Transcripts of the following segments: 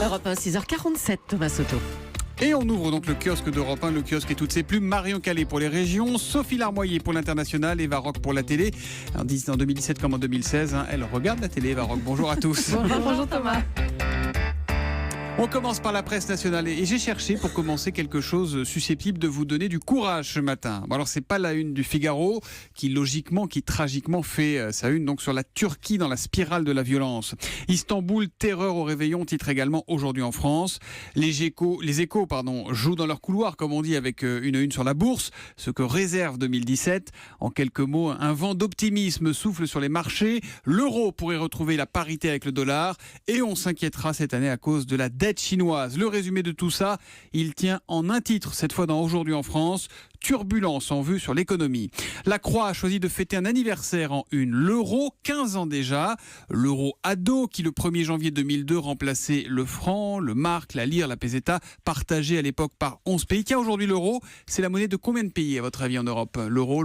Europe 1, 6h47, Thomas Soto. Et on ouvre donc le kiosque d'Europe 1, le kiosque et toutes ses plumes. Marion Calais pour les régions, Sophie Larmoyer pour l'international, Eva Rock pour la télé. En 2017 comme en 2016, elle regarde la télé, Eva Rock. Bonjour à tous. Bonjour Thomas. On commence par la presse nationale et j'ai cherché pour commencer quelque chose susceptible de vous donner du courage ce matin. Bon, alors c'est pas la une du Figaro qui tragiquement fait sa une donc sur la Turquie dans la spirale de la violence. Istanbul, terreur au réveillon, titre également aujourd'hui en France. Les échos jouent dans leur couloir comme on dit avec une sur la bourse, ce que réserve 2017. En quelques mots, un vent d'optimisme souffle sur les marchés. L'euro pourrait retrouver la parité avec le dollar et on s'inquiétera cette année à cause de la dette chinoise. Le résumé de tout ça, il tient en un titre, cette fois dans Aujourd'hui en France. Turbulence en vue sur l'économie. La Croix a choisi de fêter un anniversaire en une. L'euro, 15 ans déjà. L'euro ado qui le 1er janvier 2002 remplaçait le franc, le mark, la lire, la peseta, partagé à l'époque par 11 pays. Tiens, aujourd'hui l'euro, c'est la monnaie de combien de pays à votre avis en Europe ? L'euro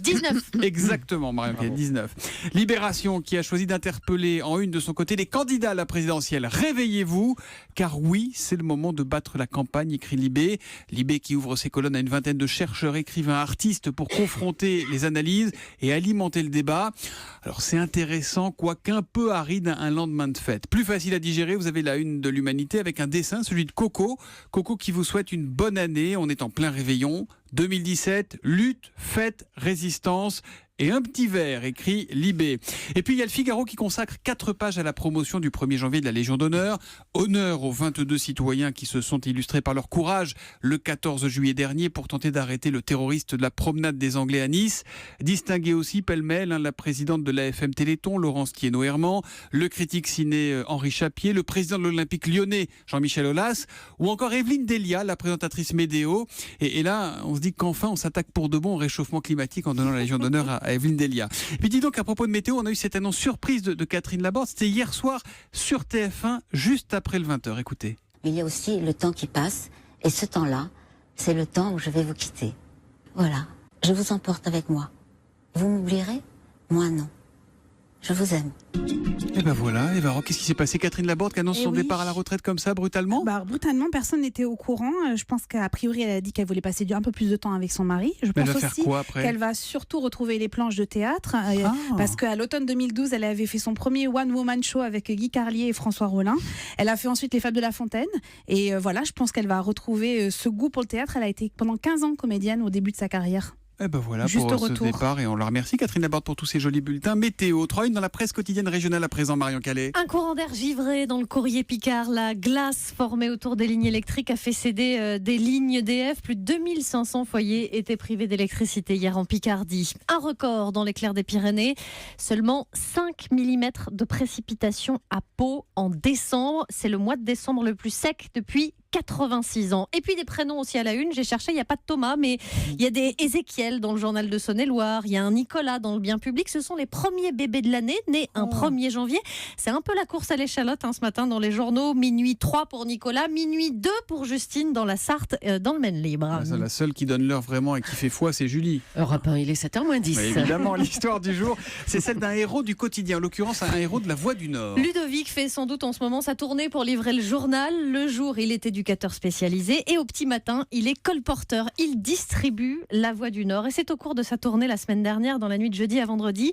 19. Exactement, Marion, 19. Libération qui a choisi d'interpeller en une de son côté les candidats à la présidentielle. Réveillez-vous, car oui, c'est le moment de battre la campagne, écrit Libé. Libé qui ouvre ses colonnes à une vingtaine de chercheurs, écrivains, artistes pour confronter les analyses et alimenter le débat. Alors c'est intéressant, quoique un peu aride un lendemain de fête. Plus facile à digérer, vous avez la une de l'Humanité avec un dessin, celui de Coco. Coco qui vous souhaite une bonne année, on est en plein réveillon. 2017, lutte, fête, résistance et un petit verre, écrit Libé. Et puis il y a le Figaro qui consacre 4 pages à la promotion du 1er janvier de la Légion d'honneur. Honneur aux 22 citoyens qui se sont illustrés par leur courage le 14 juillet dernier pour tenter d'arrêter le terroriste de la promenade des Anglais à Nice. Distingué aussi pêle-mêle la présidente de l'AFM Téléthon, Laurence Thienot-Herman, le critique ciné Henri Chapier, le président de l'Olympique lyonnais, Jean-Michel Aulas, ou encore Evelyne Delia, la présentatrice Météo. Et là, on se dit qu'enfin on s'attaque pour de bon au réchauffement climatique en donnant la Légion d'honneur à Evelyne Delia. Et puis dis donc, à propos de météo, on a eu cette annonce surprise de Catherine Laborde. C'était hier soir sur TF1, juste après le 20h. Écoutez. Il y a aussi le temps qui passe, et ce temps-là, c'est le temps où je vais vous quitter. Voilà, je vous emporte avec moi. Vous m'oublierez ? Moi non. Je vous aime. Et ben voilà, Eva Rock, qu'est-ce qui s'est passé ? Catherine Laborde qui annonce son départ à la retraite comme ça, brutalement ? Brutalement, personne n'était au courant. Je pense qu'a priori, elle a dit qu'elle voulait passer un peu plus de temps avec son mari. Je pense aussi qu'elle va surtout retrouver les planches de théâtre. Parce qu'à l'automne 2012, elle avait fait son premier one-woman show avec Guy Carlier et François Rollin. Elle a fait ensuite Les Fables de La Fontaine. Et voilà, je pense qu'elle va retrouver ce goût pour le théâtre. Elle a été pendant 15 ans comédienne au début de sa carrière. Eh ben voilà juste pour au ce retour. départ et on la remercie Catherine Laborde pour tous ces jolis bulletins. Météo, 3 une dans la presse quotidienne régionale à présent, Marion Calais. Un courant d'air givré dans le courrier Picard. La glace formée autour des lignes électriques a fait céder des lignes EDF. Plus de 2500 foyers étaient privés d'électricité hier en Picardie. Un record dans l'éclair des Pyrénées. Seulement 5 mm de précipitations à Pau en décembre. C'est le mois de décembre le plus sec depuis 86 ans. Et puis des prénoms aussi à la une. J'ai cherché, il n'y a pas de Thomas, mais il y a des Ézéchiel dans le journal de Saône-et-Loire. Il y a un Nicolas dans le bien public. Ce sont les premiers bébés de l'année, nés un 1er janvier. C'est un peu la course à l'échalote ce matin dans les journaux. Minuit 3 pour Nicolas, minuit 2 pour Justine dans la Sarthe, dans le Maine-Libre. La seule qui donne l'heure vraiment et qui fait foi, c'est Julie. Europe 1, il est 7h10. Oui, évidemment, l'histoire du jour, c'est celle d'un héros du quotidien, en l'occurrence un héros de la Voix du Nord. Ludovic fait sans doute en ce moment sa tournée pour livrer le journal. Le jour, il est éducateur spécialisé et au petit matin, il est colporteur. Il distribue la Voix du Nord et c'est au cours de sa tournée la semaine dernière, dans la nuit de jeudi à vendredi,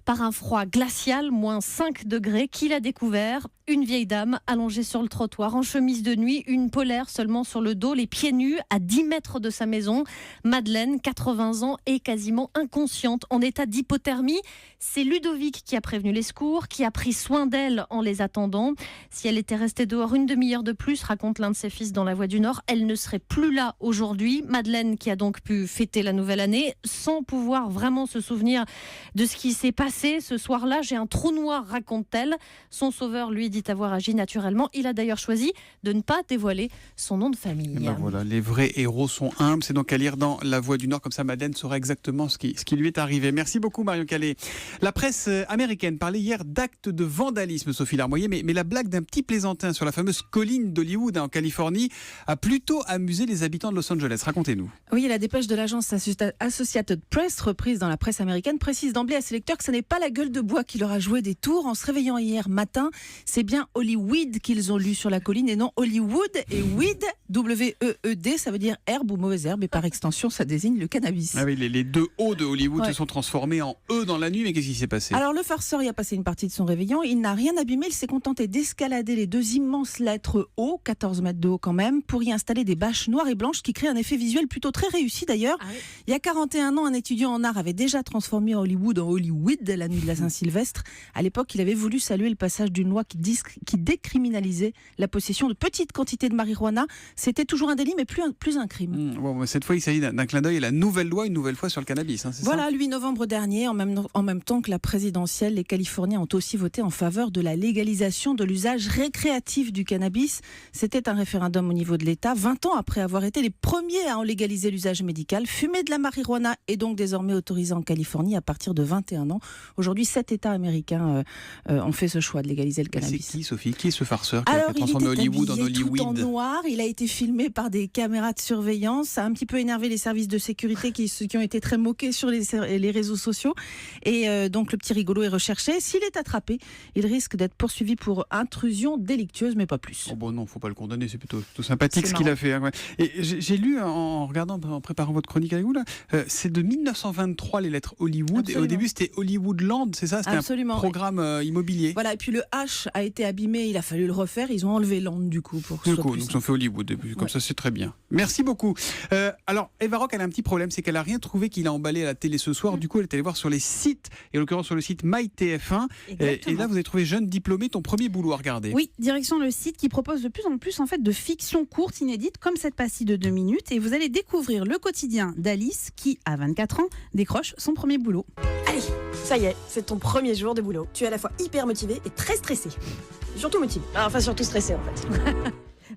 par un froid glacial, moins 5 degrés, qu'il a découvert une vieille dame allongée sur le trottoir, en chemise de nuit, une polaire seulement sur le dos, les pieds nus, à 10 mètres de sa maison. Madeleine, 80 ans, est quasiment inconsciente, en état d'hypothermie. C'est Ludovic qui a prévenu les secours, qui a pris soin d'elle en les attendant. Si elle était restée dehors une demi-heure de plus, raconte l'un de ses fils dans La Voix du Nord, elle ne serait plus là aujourd'hui. Madeleine qui a donc pu fêter la nouvelle année sans pouvoir vraiment se souvenir de ce qui s'est passé ce soir-là. J'ai un trou noir, raconte-t-elle. Son sauveur lui dit avoir agi naturellement. Il a d'ailleurs choisi de ne pas dévoiler son nom de famille. Ben voilà, les vrais héros sont humbles. C'est donc à lire dans La Voix du Nord, comme ça Madeleine saura exactement ce qui lui est arrivé. Merci beaucoup Marion Calais. La presse américaine parlait hier d'actes de vandalisme, Sophie Larmoyer, mais la blague d'un petit plaisantin sur la fameuse colline d'Hollywood en Californie Californie a plutôt amusé les habitants de Los Angeles. Racontez-nous. Oui, la dépêche de l'agence Associated Press, reprise dans la presse américaine, précise d'emblée à ses lecteurs que ce n'est pas la gueule de bois qui leur a joué des tours. En se réveillant hier matin, c'est bien Hollyweed qu'ils ont lu sur la colline et non Hollywood. Et weed, W-E-E-D, ça veut dire herbe ou mauvaise herbe. Et par extension, ça désigne le cannabis. Ah oui, les deux O de Hollywood se sont transformés en E dans la nuit. Mais qu'est-ce qui s'est passé? Alors le farceur y a passé une partie de son réveillon. Il n'a rien abîmé. Il s'est contenté d'escalader les deux immenses lettres O, 14 mètres de haut quand même, pour y installer des bâches noires et blanches qui créent un effet visuel plutôt très réussi d'ailleurs. Il y a 41 ans, un étudiant en art avait déjà transformé Hollywood en Hollyweed la nuit de la Saint-Sylvestre. À l'époque, il avait voulu saluer le passage d'une loi qui décriminalisait la possession de petites quantités de marijuana. C'était toujours un délit, mais plus un crime. Bon, cette fois, il s'agit d'un clin d'œil à la nouvelle loi, une nouvelle fois sur le cannabis. C'est voilà, ça 8 novembre dernier, en même temps que la présidentielle, les Californiens ont aussi voté en faveur de la légalisation de l'usage récréatif du cannabis. C'était un référendum au niveau de l'État, 20 ans après avoir été les premiers à en légaliser l'usage médical. Fumer de la marijuana est donc désormais autorisé en Californie à partir de 21 ans. Aujourd'hui, 7 États américains ont fait ce choix de légaliser le cannabis. C'est qui, Sophie? Qui est ce farceur qui a transformé Hollywood en Hollyweed? Tout en noir, il a été filmé par des caméras de surveillance. Ça a un petit peu énervé les services de sécurité qui ont été très moqués sur les réseaux sociaux. Et donc le petit rigolo est recherché. S'il est attrapé, il risque d'être poursuivi pour intrusion délictueuse, mais pas plus. Oh bon, non, faut pas le condamner, c'est plutôt sympathique ce qu'il a fait. Hein. Et j'ai lu en préparant votre chronique avec vous là, c'est de 1923 les lettres Hollywood. Absolument. Et au début c'était Hollywoodland, c'est ça? C'était un programme immobilier. Voilà, et puis le H a été abîmé, il a fallu le refaire. Ils ont enlevé Land du coup pour. Donc ils ont fait Hollywood. Comme ça c'est très bien. Merci beaucoup. Alors Eva Rock, elle a un petit problème, c'est qu'elle a rien trouvé qu'il a emballé à la télé ce soir. Du coup elle est allée voir sur les sites, et en l'occurrence sur le site MyTF1. Et là vous avez trouvé Jeune diplômé, ton premier boulot à regarder. Oui, direction le site qui propose de plus en plus en fait de fiction courte, inédite, comme cette pastille de 2 minutes. Et vous allez découvrir le quotidien d'Alice qui, à 24 ans, décroche son premier boulot. Allez, ça y est, c'est ton premier jour de boulot. Tu es à la fois hyper motivé et très stressé. Surtout motivé. Enfin, surtout stressé en fait.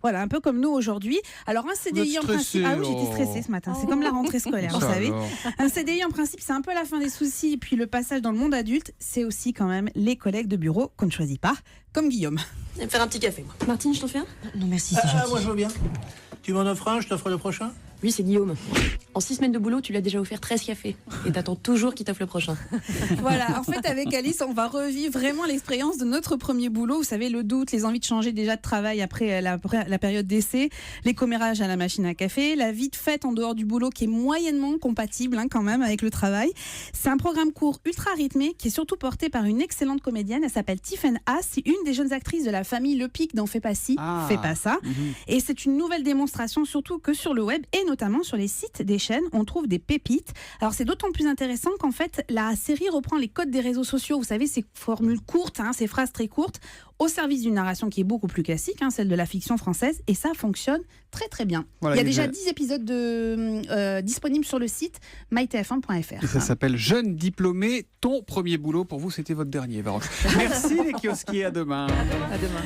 Voilà, un peu comme nous aujourd'hui. Alors un CDI en principe... Ah oui, j'étais stressée ce matin. C'est comme la rentrée scolaire, vous savez. Alors. Un CDI en principe, c'est un peu la fin des soucis. Et puis le passage dans le monde adulte, c'est aussi quand même les collègues de bureau qu'on ne choisit pas, comme Guillaume. Je vais me faire un petit café, moi. Martine, je t'en fais un? Non merci, c'est gentil. Moi je veux bien. Tu m'en offres un, je t'offre le prochain. Lui, c'est Guillaume. En 6 semaines de boulot, tu lui as déjà offert 13 cafés. Et t'attends toujours qu'il t'offre le prochain. Voilà, en fait, avec Alice, on va revivre vraiment l'expérience de notre premier boulot. Vous savez, le doute, les envies de changer déjà de travail après la période d'essai, les commérages à la machine à café, la vie de fête en dehors du boulot qui est moyennement compatible quand même avec le travail. C'est un programme court ultra rythmé qui est surtout porté par une excellente comédienne. Elle s'appelle Tiffen Haas. C'est une des jeunes actrices de la famille Le Pic dans Fais pas ci, fais pas ça. Et c'est une nouvelle démonstration, surtout que sur le web et notamment sur les sites des chaînes, on trouve des pépites. Alors c'est d'autant plus intéressant qu'en fait la série reprend les codes des réseaux sociaux. Vous savez, ces formules courtes, ces phrases très courtes, au service d'une narration qui est beaucoup plus classique, celle de la fiction française, et ça fonctionne très très bien. Voilà, il y a déjà 10 épisodes disponibles sur le site mytf1.fr. Et ça s'appelle Jeune diplômé, ton premier boulot. Pour vous, c'était votre dernier, Eva Rock. Merci les kiosquiers, à demain. À demain.